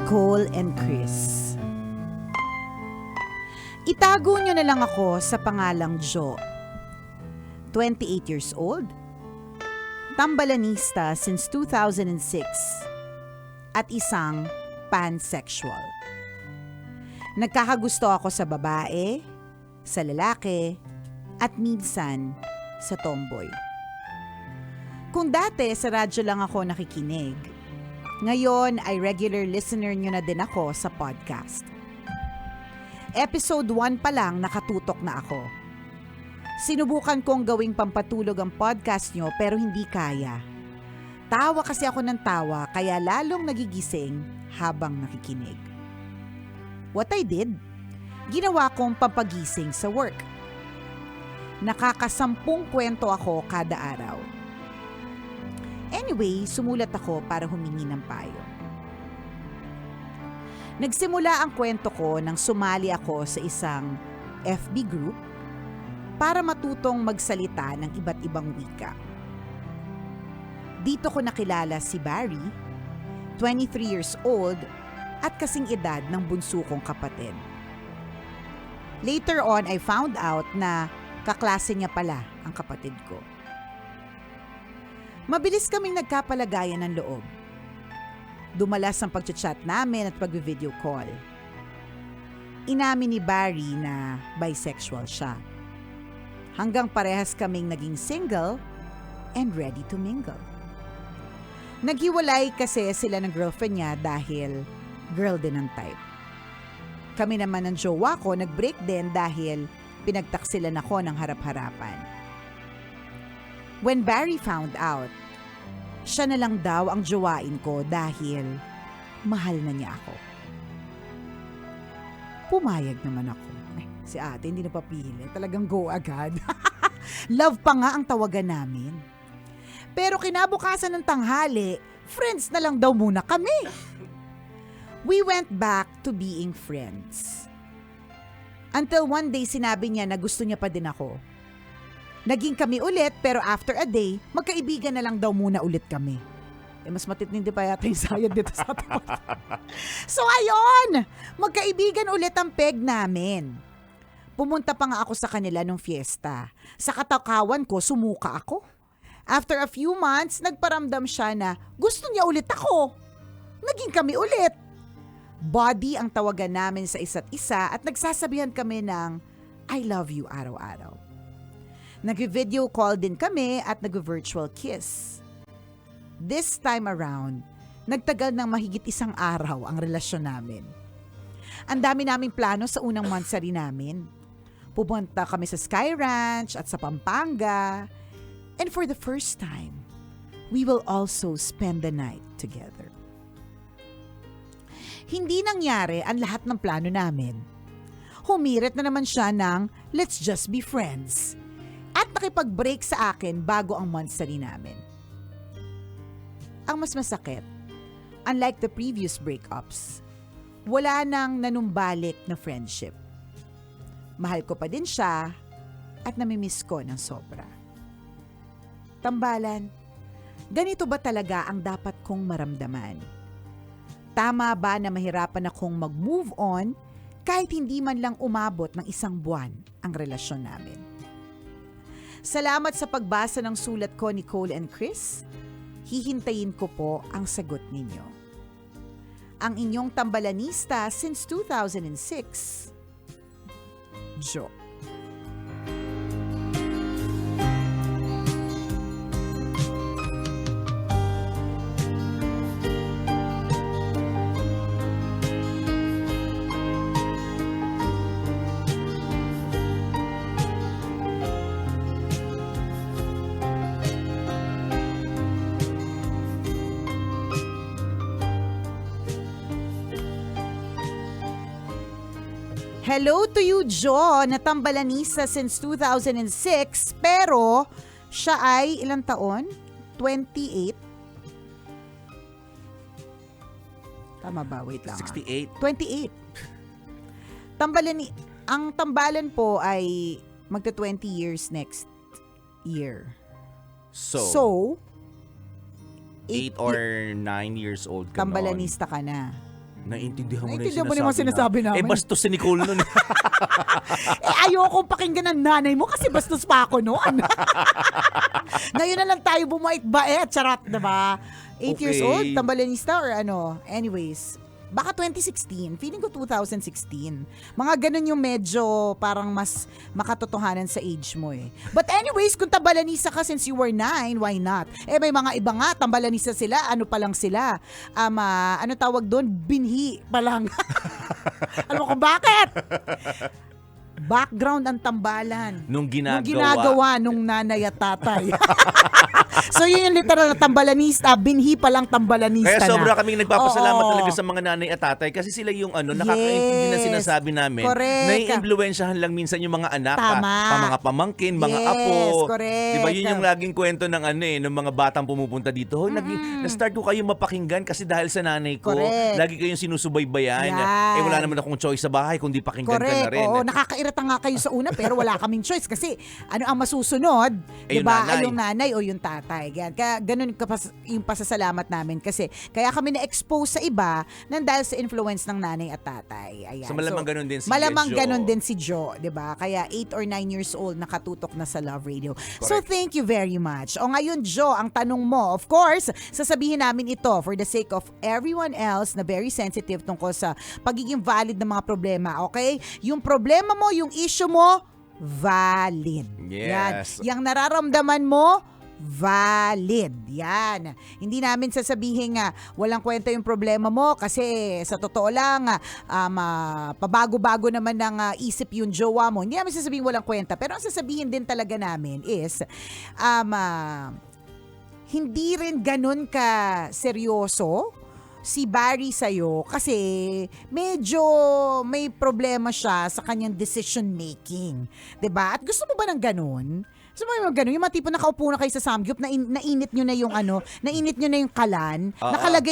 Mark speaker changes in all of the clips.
Speaker 1: Nicole and Chris. Itago nyo na lang ako sa pangalang Jo. 28 years old, tambalanista since 2006, at isang pansexual. Nagkakagusto ako sa babae, sa lalaki, at minsan sa tomboy. Kung dati sa radyo lang ako nakikinig, ngayon ay regular listener nyo na din ako sa podcast. Episode 1 pa lang nakatutok na ako. Sinubukan kong gawing pampatulog ang podcast nyo pero hindi kaya. Tawa kasi ako ng tawa kaya lalong nagigising habang nakikinig. What I did? Ginawa kong pampagising sa work. Nakakasampung kwento ako kada araw. Anyway, sumulat ako para humingi ng payo. Nagsimula ang kwento ko nang sumali ako sa isang FB group para matutong magsalita ng iba't ibang wika. Dito ko nakilala si Barry, 23 years old at kasing edad ng bunso kong kapatid. Later on, I found out na kaklase niya pala ang kapatid ko. Mabilis kaming nagkapalagayan ng loob. Dumalas ang pag-chat namin at pag-video call. Inamin ni Barry na bisexual siya. Hanggang parehas kaming naging single and ready to mingle. Naghiwalay kasi sila ng girlfriend niya dahil girl din ang type. Kami naman ng jowa ko nag-break din dahil pinagtaksilan ako ng harap-harapan. When Barry found out, siya na lang daw ang jowain ko dahil mahal na niya ako. Pumayag naman ako. Si ate hindi napapili. Talagang go agad. Love pa nga ang tawagan namin. Pero kinabukasan ng tanghali, friends na lang daw muna kami. We went back to being friends. Until one day sinabi niya na gusto niya pa din ako. Naging kami ulit pero after a day, magkaibigan na lang daw muna ulit kami. Mas matitindi pa yata yung sayad dito sa atin. So ayun, magkaibigan ulit ang peg namin. Pumunta pa nga ako sa kanila nung fiesta. Sa katakawan ko, sumuka ako. After a few months, nagparamdam siya na gusto niya ulit ako. Naging kami ulit. Body ang tawagan namin sa isa't isa at nagsasabihan kami ng I love you araw-araw. Nag-video call din kami at nag-virtual kiss. This time around, nagtagal ng mahigit 1 araw ang relasyon namin. Ang dami naming plano sa unang monthsary namin. Pupunta kami sa Sky Ranch at sa Pampanga. And for the first time, we will also spend the night together. Hindi nangyari ang lahat ng plano namin. Humirit na naman siya ng let's just be friends. At nakipag-break sa akin bago ang monthsary namin. Ang mas masakit, unlike the previous breakups, wala nang nanumbalik na friendship. Mahal ko pa din siya at namimiss ko ng sobra. Tambalan, ganito ba talaga ang dapat kong maramdaman? Tama ba na mahirapan akong mag-move on kahit hindi man lang umabot ng 1 buwan ang relasyon namin? Salamat sa pagbasa ng sulat ko, Nicole and Chris. Hihintayin ko po ang sagot ninyo. Ang inyong tambalanista since 2006, Jo. Hello to you, Jo, na tambalanisa since 2006, pero siya ay ilang taon? 28? Tama ba? Wait lang.
Speaker 2: 68.
Speaker 1: 28. Ang tambalan po ay magta-20 years next year.
Speaker 2: So 8 or 9 years old ka
Speaker 1: tambalanista ka na.
Speaker 2: Naiintindihan mo na
Speaker 1: Naiintindihan
Speaker 2: yung
Speaker 1: mo naman sinasabi namin.
Speaker 2: bastos si Nicole nun.
Speaker 1: Ayokong pakinggan ng nanay mo kasi bastos pa ako noon. Ngayon na lang tayo bumait-bait. Charot, diba? 8 years
Speaker 2: Okay.
Speaker 1: old, tambalanista or ano. Anyways, baka 2016. Feeling ko 2016. Mga ganun yung medyo parang mas makatotohanan sa age mo eh. But anyways, kung tambalanista ka since you were 9, why not? May mga iba nga, tambalanista sila, ano pa lang sila. Ano tawag doon? Binhi pa lang. Alam mo kung bakit? Background ang tambalan.
Speaker 2: Nung
Speaker 1: ginagawa nung nanay at tatay. So yun yung literal na tambalanista, binhi pa lang tambalanista
Speaker 2: Kaya sobra
Speaker 1: na.
Speaker 2: kaming nagpapasalamat
Speaker 1: Oo.
Speaker 2: talaga sa mga nanay at tatay kasi sila yung nakakaintindi na
Speaker 1: Yes.
Speaker 2: sinasabi namin.
Speaker 1: Correct.
Speaker 2: Naiimpluwensyahan lang minsan yung mga anak,
Speaker 1: Tama.
Speaker 2: mga pamangkin, mga
Speaker 1: Yes,
Speaker 2: apo.
Speaker 1: correct.
Speaker 2: Diba yun yung laging kwento ng ng mga batang pumupunta dito. Hoy, na-start ko kayo mapakinggan kasi dahil sa nanay ko,
Speaker 1: Correct.
Speaker 2: lagi kayong sinusubaybayan.
Speaker 1: Yan.
Speaker 2: Wala naman akong choice sa bahay kundi pakinggan ka na
Speaker 1: Correct.
Speaker 2: rin.
Speaker 1: Oo, nakakairita nga kayo sa una pero wala kaming choice kasi ano ang masusunod?
Speaker 2: Eh,
Speaker 1: 'Di ba?
Speaker 2: yung nanay.
Speaker 1: Ay, yung nanay o yung tatay. Kaya ganun yung pasasalamat namin kasi kaya kami na-expose sa iba nang dahil sa influence ng nanay at tatay. Ayan.
Speaker 2: So, malamang ganun din si
Speaker 1: Malamang
Speaker 2: Jo.
Speaker 1: ganun din si Jo, 'di ba? Kaya 8 or 9 years old nakatutok na sa Love Radio. So
Speaker 2: Correct.
Speaker 1: thank you very much. O ngayon Jo, ang tanong mo, of course, sasabihin namin ito for the sake of everyone else na very sensitive tungkol sa pagiging valid ng mga problema, okay? Yung problema mo, yung issue mo, valid.
Speaker 2: Yes.
Speaker 1: Yan. Yang nararamdaman mo, valid. Yan. Hindi namin sasabihin nga walang kwenta yung problema mo kasi sa totoo lang pabago-bago naman ng isip yung jowa mo. Hindi namin sasabihin walang kwenta. Pero ang sasabihin din talaga namin is hindi rin ganun ka seryoso si Barry sa'yo kasi medyo may problema siya sa kanyang decision making. 'Di ba? At gusto mo ba ng ganun? Gusto mo yung ganun? Yung mga tipo nakaupo na kayo sa samgyup, nainit nyo na yung nainit nyo na yung kalan,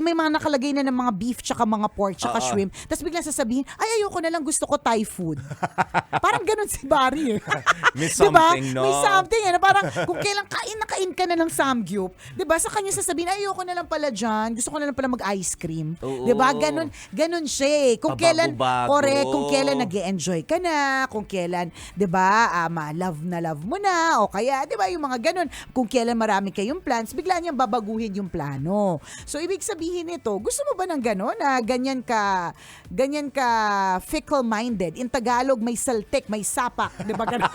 Speaker 1: may mga nakalagay na ng mga beef tsaka mga pork tsaka shrimp, tapos biglang sasabihin, ay ayoko na lang, gusto ko Thai food. Parang ganun si Barry eh.
Speaker 2: May
Speaker 1: Diba?
Speaker 2: something, no?
Speaker 1: May something eh. Parang kung kailan kain ka na ng samgyup, diba? Sa kanya sasabihin, ayoko na lang pala dyan. Gusto ko na lang pala mag-ice cream.
Speaker 2: Oo.
Speaker 1: Diba? Ganun siya eh. Kung kailan,
Speaker 2: Pabago-bago.
Speaker 1: correct, kung kailan nag-e-enjoy ka na, kung kailan, diba, love na love mo na, o kaya, diba, yung mga ganun. Kung kailan marami kayong plans, bigla niyang babaguhin yung plano. So, ibig sabihin nito, gusto mo ba ng ganun na ganyan ka fickle-minded? In Tagalog, may saltik, may sapak. Diba ganun?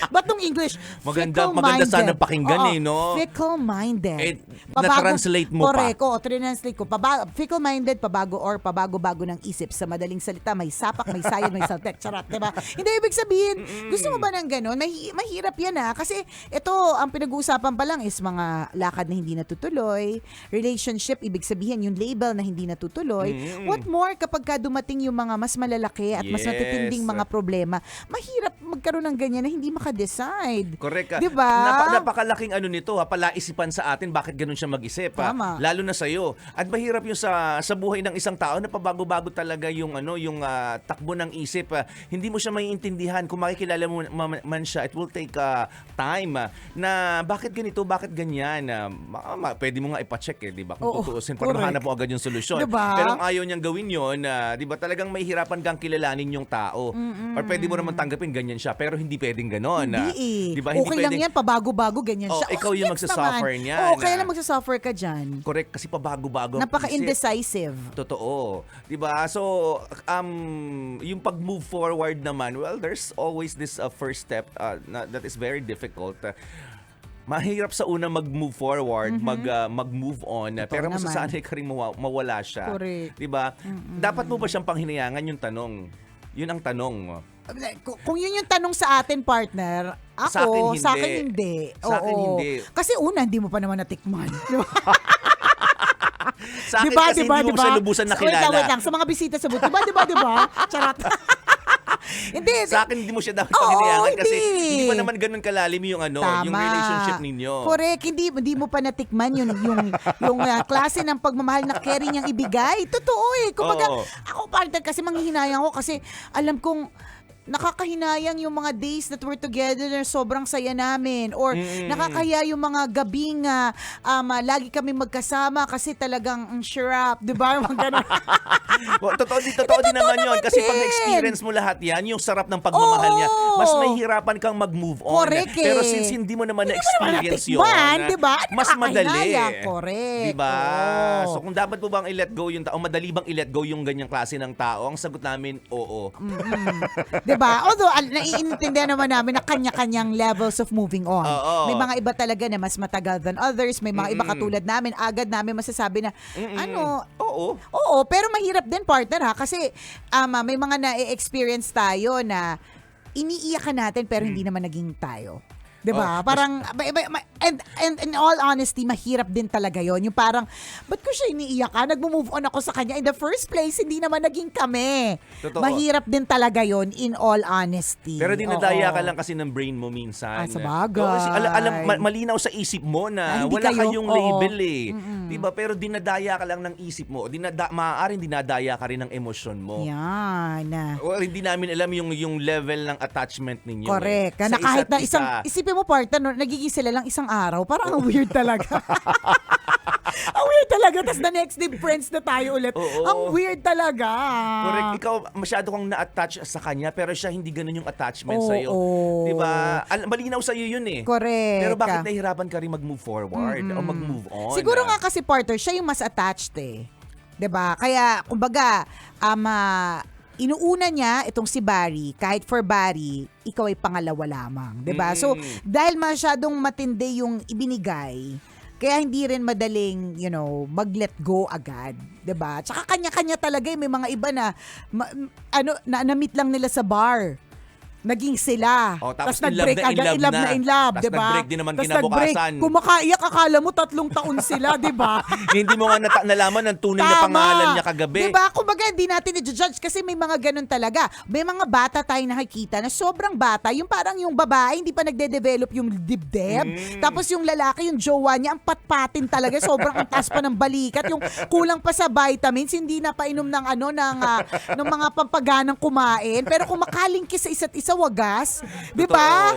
Speaker 1: Ba't nung English?
Speaker 2: Maganda
Speaker 1: Fickle-minded.
Speaker 2: sana pakinggan
Speaker 1: Oo,
Speaker 2: no?
Speaker 1: Fickle-minded.
Speaker 2: Na-translate mo pa.
Speaker 1: Correct, translate ko. Fickle-minded, pabago-bago ng isip. Sa madaling salita, may sapak, may sayad, may saltek. Charot, diba? Hindi, ibig sabihin, gusto mo ba ng ganun? Mahirap yan kasi ito, ang pinag-uusapan pa lang is mga lakad na hindi natutuloy, relationship, ibig sabihin yung label na hindi natutuloy. What more kapag ka dumating yung mga mas malalaki at mas
Speaker 2: Yes.
Speaker 1: matitinding mga problema, mahirap magkaroon ng ganyan na hindi maka-decide.
Speaker 2: Correct ka.
Speaker 1: Diba?
Speaker 2: Napakalaking nito, palaisipan sa atin bakit ganun siya mag-isip.
Speaker 1: Tama.
Speaker 2: Lalo na sa'yo. At mahirap yung sa buhay ng isang tao na pabago-bago talaga yung takbo ng isip. Hindi mo siya maiintindihan. Kung makikilala mo man siya, it will take time na bakit ganito, bakit ganyan. Pwede mo nga ipacheck di ba? Kung
Speaker 1: Oo,
Speaker 2: tutuusin, para
Speaker 1: correct.
Speaker 2: mahanap mo agad yung solusyon.
Speaker 1: Diba?
Speaker 2: Pero kung ayaw niyang gawin yun, di ba talagang mahihirapan kang kilalanin yung tao. Or pwede mo naman tanggapin ganyan siya, pero hindi pwedeng ganon.
Speaker 1: Hindi eh.
Speaker 2: Di ba?
Speaker 1: Okay lang yan, pabago-bago, ganyan siya.
Speaker 2: Ikaw yung
Speaker 1: gets
Speaker 2: magsasuffer
Speaker 1: naman.
Speaker 2: niyan.
Speaker 1: Oo, kaya lang magsasuffer ka dyan.
Speaker 2: Correct, kasi pabago-bago ang isip.
Speaker 1: Napaka-indecisive.
Speaker 2: Totoo. 'Di ba? So, yung pag-move forward naman, well, there's always this first step that is very difficult. Mahirap sa una mag-move forward, mag-move on, pero
Speaker 1: naman.
Speaker 2: masasanay ka rin mawala siya.
Speaker 1: Correct.
Speaker 2: 'Di ba? Dapat mo ba siyang panghinayangan yung tanong? Yun ang tanong.
Speaker 1: Kung yun yung tanong sa atin, partner, sa akin hindi.
Speaker 2: Sa akin
Speaker 1: Oo.
Speaker 2: hindi.
Speaker 1: Kasi una, hindi mo pa naman natikman. Di ba?
Speaker 2: Sa akin kasi hindi mo siya lubusan nakilala.
Speaker 1: Wait lang. Sa mga bisita sa booth. Diba? Charot. Hindi.
Speaker 2: Sa akin, hindi mo siya dapat
Speaker 1: Oo,
Speaker 2: panghinayangan kasi
Speaker 1: hindi.
Speaker 2: hindi pa naman ganun kalalim yung
Speaker 1: Tama.
Speaker 2: yung relationship ninyo.
Speaker 1: Correct. Hindi mo pa natikman yung klase ng pagmamahal na carry niyang ibigay. Totoo eh. Kumbaga,
Speaker 2: Oo.
Speaker 1: ako partner kasi manghihinayang ako kasi alam kong nakakahinayang yung mga days that we're together na sobrang saya namin. Or nakakahiya yung mga gabing lagi kami magkasama kasi talagang ang sharap, di ba? Yung mga ganun.
Speaker 2: Well, totoo din naman yun. Kasi pag na-experience mo lahat yan, yung sarap ng pagmamahal niya, mas mahihirapan kang mag-move on.
Speaker 1: Correct
Speaker 2: Pero
Speaker 1: eh.
Speaker 2: since hindi mo naman
Speaker 1: Hindi mo
Speaker 2: na-experience
Speaker 1: naman natikman,
Speaker 2: yun,
Speaker 1: diba?
Speaker 2: mas madali.
Speaker 1: Nakakahinayang. Correct.
Speaker 2: Diba?
Speaker 1: Oo.
Speaker 2: So kung dapat po bang i-let go yung tao, madali bang i-let go yung ganyang klase ng tao, ang sagot namin, oo.
Speaker 1: Diba? Although, naiintindihan naman namin na kanya-kanyang levels of moving on.
Speaker 2: Oo.
Speaker 1: May mga iba talaga na mas matagal than others. May mga iba katulad namin, agad namin masasabi na, Oo, pero mahirap din, partner, ha? Kasi may mga na-experience tayo na iniiyakan natin pero hindi naman naging tayo. 'Di ba? Parang and in all honesty, mahirap din talaga 'yon. Yung parang ba't ko siya iniiyakan? Nagmo-move on ako sa kanya in the first place, hindi naman naging kami.
Speaker 2: Totoo.
Speaker 1: Mahirap din talaga 'yon in all honesty.
Speaker 2: Pero dinadaya
Speaker 1: Oo.
Speaker 2: ka lang kasi ng brain mo minsan.
Speaker 1: Sa bagay.
Speaker 2: Oo, kasi malinaw sa isip mo na
Speaker 1: Hindi
Speaker 2: wala
Speaker 1: kayo,
Speaker 2: kayong
Speaker 1: oo.
Speaker 2: label eh. Diba? Pero dinadaya ka lang ng isip mo. Maaaring dinadaya ka rin ng emosyon mo.
Speaker 1: Yan.
Speaker 2: Well, hindi namin alam yung level ng attachment ninyo.
Speaker 1: Correct.
Speaker 2: Eh.
Speaker 1: Na
Speaker 2: Sa
Speaker 1: kahit na
Speaker 2: isa't
Speaker 1: isang,
Speaker 2: isa.
Speaker 1: isipin mo, partner, no, nagiging sila lang isang araw. Parang ang weird talaga. Ang weird talaga. Tapos the next day, friends na tayo ulit.
Speaker 2: Oo.
Speaker 1: Ang weird talaga.
Speaker 2: Correct. Ikaw, masyado kang na-attach sa kanya, pero siya hindi ganun yung attachment
Speaker 1: Oo.
Speaker 2: sa'yo. Diba? Malinaw sa'yo yun eh.
Speaker 1: Correct.
Speaker 2: Pero bakit nahihirapan ka rin mag-move forward o mag-move on?
Speaker 1: Siguro nga kasi, partner, siya yung mas attached eh. 'Di ba? Kaya, kumbaga, inuuna niya itong si Barry, kahit for Barry, ikaw ay pangalawa lamang. 'Di ba? So, dahil masyadong matindi yung ibinigay, kaya hindi rin madaling, mag-let go agad. 'Di ba? Tsaka kanya-kanya talaga, may mga iba na, na-meet lang nila sa bar. Naging sila.
Speaker 2: Tapos
Speaker 1: nag-break agad. In love,
Speaker 2: Tapos
Speaker 1: diba?
Speaker 2: nag-break din naman
Speaker 1: Tas
Speaker 2: kinabukasan.
Speaker 1: nag-break. Kung makaiyak, akala mo 3 taon sila, di ba?
Speaker 2: Hindi mo nga nalaman ng tunay na pangalan niya kagabi.
Speaker 1: Diba? Kumbaga, hindi natin i-judge kasi may mga ganun talaga. May mga bata tayo nakikita na sobrang bata. Yung parang yung babae, hindi pa nagde-develop yung dibdib. Tapos yung lalaki, yung jowa niya, ang patpatin talaga. Sobrang ang taas pa ng balikat. Yung kulang pa sa vitamins, hindi na painom ng ng mga pampaganang kumain. Pero kung makalingkis sa isa't isa, wagas. Di ba?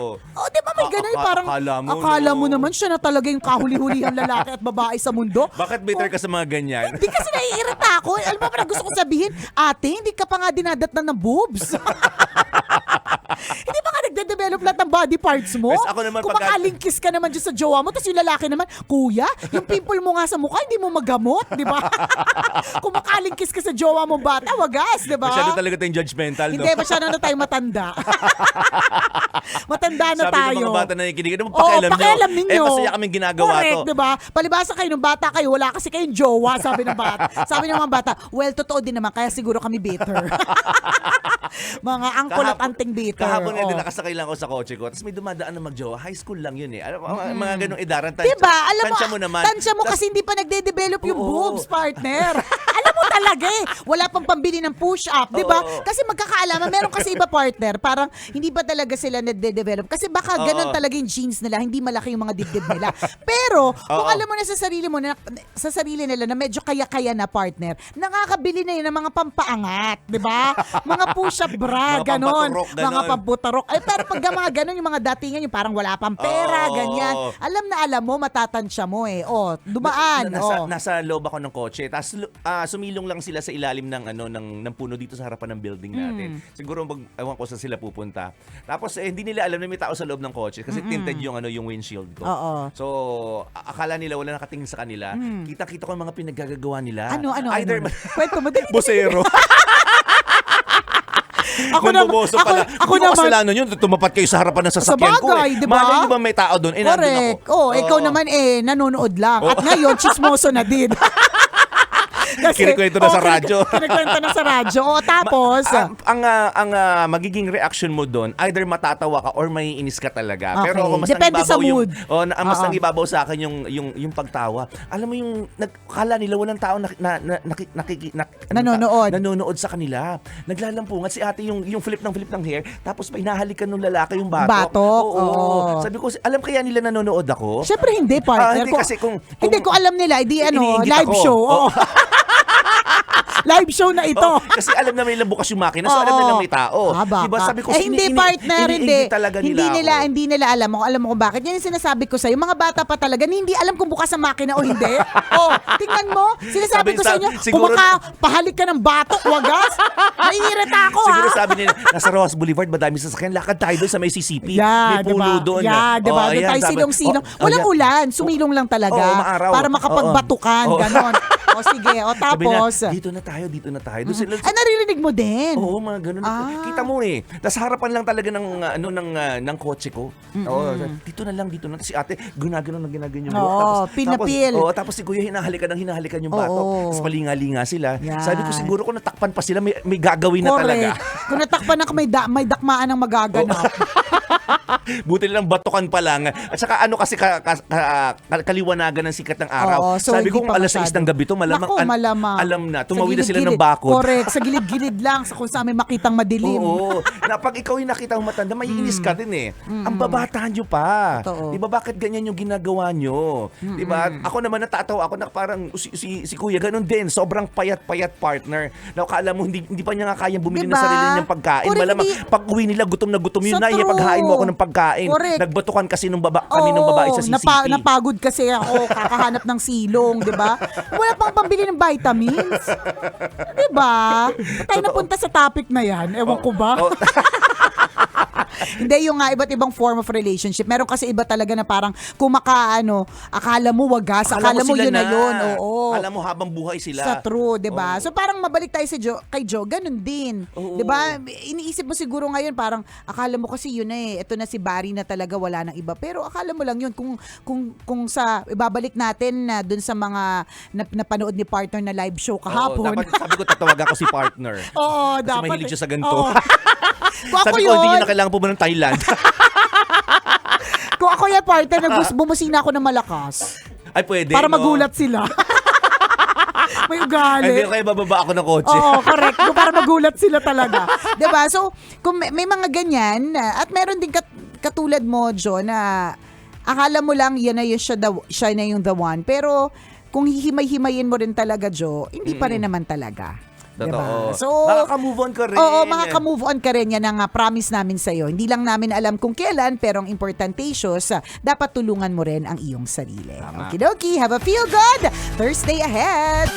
Speaker 1: Di ba may ganun? Parang akala mo naman siya na talaga yung kahuli-hulihang lalaki at babae sa mundo.
Speaker 2: Bakit bitter ka sa mga ganyan?
Speaker 1: Hindi kasi naiirita ako. Alam mo pa gusto ko sabihin, ate, hindi ka pa nga dinadatnan ng boobs. Hindi ba nga nagde-develop lahat ng body parts mo?
Speaker 2: Yes, ako naman
Speaker 1: Kung makalingkis ka naman dyan sa jowa mo, tapos yung lalaki naman, kuya, yung pimple mo nga sa mukha, hindi mo magamot, di ba? Kung makalingkis ka sa jowa mo bata, wagas, di ba?
Speaker 2: Masyado talaga tayong judgmental, no?
Speaker 1: Hindi, masyado na tayo matanda. Matanda na
Speaker 2: Sabi
Speaker 1: tayo.
Speaker 2: ng mga bata na nakikinig, ano pakialam
Speaker 1: pakialam ninyo.
Speaker 2: masaya kaming ginagawa
Speaker 1: Correct,
Speaker 2: to.
Speaker 1: diba? Palibasa kayo, nung bata kayo, wala kasi kayong jowa, sabi ng bata. Sabi ng mga bata, well, totoo din naman, kaya siguro kami bitter. Mga angkol at anting bitter.
Speaker 2: Kahapon nga din nakasakay lang ako sa kotse ko, tapos may dumadaan na magjowa. High school lang yun eh. Mga ganong edaran.
Speaker 1: Diba? Alam mo,
Speaker 2: tansya mo naman.
Speaker 1: tansya mo kasi hindi pa nagde-develop yung boobs, partner. Alam mo talaga eh. Wala pang pambili ng push-up, diba? Kasi magkakaalaman. Meron kasi iba, partner, parang hindi pa talaga sila nagde-develop. Kasi baka ganun talaga yung genes nila, hindi malaki yung mga dibdib nila. Pero, kung alam mo na sa sarili mo, sa sarili nila na medyo kaya-kaya na, partner, nakakabili na yun ng mga pampaangat, diba? Mga push-up bra,
Speaker 2: Mga
Speaker 1: ganon.
Speaker 2: pampaturok, ganon.
Speaker 1: Mga pamputarok. Ay, pero pag mga ganon, yung mga datingan, yung parang wala pang pera, ganyan. Alam na alam mo, matatansya mo eh. Dumaan.
Speaker 2: Nasa loob ako ng kotse, tapos sumilong lang sila sa ilalim ng puno dito sa harapan ng building natin. Siguro ewan ko saan sila pupunta. Tapos hindi nila alam na may tao sa loob ng kotse kasi tinted yung windshield ko.
Speaker 1: Oo.
Speaker 2: So akala nila wala nakatingin sa kanila. Kita-kita ko yung mga pinaggagawa nila.
Speaker 1: Ano?
Speaker 2: Either
Speaker 1: Kwento mo.
Speaker 2: bosero.
Speaker 1: Ako naman,
Speaker 2: Ako naman. Kasalanan yun, tumapat kayo sa harapan ng sasakyan ko.
Speaker 1: Sabagay, diba?
Speaker 2: Malay nyo ba may tao doon? Nandun
Speaker 1: Correct.
Speaker 2: ako.
Speaker 1: Ikaw naman nanonood lang. At ngayon, chismoso na din.
Speaker 2: Kinikwento na sa radyo.
Speaker 1: Kinikwento na sa radyo. Tapos,
Speaker 2: ang magiging reaction mo doon, either matatawa ka or maiinis ka talaga.
Speaker 1: Okay.
Speaker 2: Pero kung mas
Speaker 1: Depende sa mood.
Speaker 2: mas nangibabaw sa akin yung pagtawa. Alam mo yung kala nila walang tao nanonood sa kanila. Naglalampungan si ate yung flip ng hair, tapos hinahalikan ng lalaki yung batok.
Speaker 1: Oo.
Speaker 2: Sabi ko, alam kaya nila nanonood ako?
Speaker 1: syempre hindi, partner.
Speaker 2: Hindi kasi kung
Speaker 1: alam nila,
Speaker 2: iniinggit
Speaker 1: live
Speaker 2: ako.
Speaker 1: show. Oo. Live show na ito.
Speaker 2: Oh, kasi alam na may bukas yung makina, so alam na may tao.
Speaker 1: Baka.
Speaker 2: Diba, sabi ko,
Speaker 1: hindi partner, hindi.
Speaker 2: Talaga nila
Speaker 1: Hindi nila alam mo kung bakit. Yan yung sinasabi ko sa'yo. Mga bata pa talaga, hindi alam kung bukas ang makina o hindi. Tingnan mo. Sinasabi ko sa inyo,
Speaker 2: siguro,
Speaker 1: pahalik ka ng batok, wagas. Naiirita ako,
Speaker 2: siguro sabi nila, nasa Rojas Boulevard, madami sasakyan. Lakad tayo doon sa may CCP. May puno doon.
Speaker 1: Diba? Doon tayo silong-silong. Walang ulan, sumilong lang talaga.
Speaker 2: Maaraw.
Speaker 1: Para makapagbatukan, ganon. Sige, tapos.
Speaker 2: Dito na tayo. Doon sila.
Speaker 1: Naririnig mo din.
Speaker 2: Oo, mga ganun. Kita mo Tapos harapan lang talaga ng kotse ko. Dito na lang. Si ate, ginagano yung buhok.
Speaker 1: Pil na pil.
Speaker 2: Tapos si kuya hinahalikan yung batok. Tapos palinga-linga sila. Sabi ko siguro kung natakpan pa sila, may gagawin na talaga.
Speaker 1: Kung natakpan na may dakmaan ang magaganap.
Speaker 2: Buti lang batukan pa lang. At saka kasi kaliwanagan ng sikat ng araw.
Speaker 1: So
Speaker 2: sabi ko kung alas 6 ng gabi to, malamang. Alam na, tumawid na sila ng bakod.
Speaker 1: Correct, sa gilid-gilid lang, kung saan may makitang madilim.
Speaker 2: Oo. Na pag ikaw yung nakita mong matanda, may inis ka din Ang babatahan nyo pa. Diba bakit ganyan yung ginagawa nyo? Diba? Ako naman natatawa ako na parang si kuya, ganun din. Sobrang payat-payat partner. Na akala mo, hindi pa niya nga kayang bumili ng sarili niyang pagkain. Malamang pag uwi nila, gutom na gutom yun na, paghain mo ako ng pagkain.
Speaker 1: Correct.
Speaker 2: Nagbatukan kasi kami nung babae sa CCP.
Speaker 1: Napagod kasi ako, kakahanap ng silong, di ba? Wala pang pambili ng vitamins. Di ba? Tayo napunta sa topic na yan. Ewan ko ba? Hindi, yung iba't ibang form of relationship. Meron kasi iba talaga na parang akala mo wagas, akala mo yun na yun. Oo.
Speaker 2: Akala mo habang buhay sila.
Speaker 1: Sa true, di ba? So parang mabalik tayo kay Joe, ganun din. Di ba? Iniisip mo siguro ngayon parang akala mo kasi yun ito na si Barry na talaga, wala nang iba. Pero akala mo lang yun kung sa ibabalik natin na dun sa mga napanood ni partner na live show kahapon.
Speaker 2: Dapat sabi ko tatawagan ko si partner.
Speaker 1: Oo,
Speaker 2: kasi
Speaker 1: dapat.
Speaker 2: Kasi mahilig siya sa ganito.
Speaker 1: Sabi
Speaker 2: ko, hindi niya na kailangan pumunta ng Thailand.
Speaker 1: Kung ako yung partner, bumusina ako ng malakas.
Speaker 2: Ay, pwede.
Speaker 1: Para magulat sila. May ugali.
Speaker 2: Hindi, kaya bababa ako ng kotse.
Speaker 1: Oo, correct. Para magulat sila talaga. Diba? So, kung may mga ganyan, at meron din katulad mo, Jo, na akala mo lang yan na yung siya na yung the one. Pero, kung hihimay-himayin mo rin talaga, Jo, hindi pa rin naman talaga.
Speaker 2: Totoo.
Speaker 1: Diba? So,
Speaker 2: makaka-move on ka rin.
Speaker 1: Oo, makaka-move on ka rin. Yan ang promise namin sa'yo. Hindi lang namin alam kung kailan, pero ang importante, dapat tulungan mo rin ang iyong sarili. Okidoki, have a feel good Thursday ahead!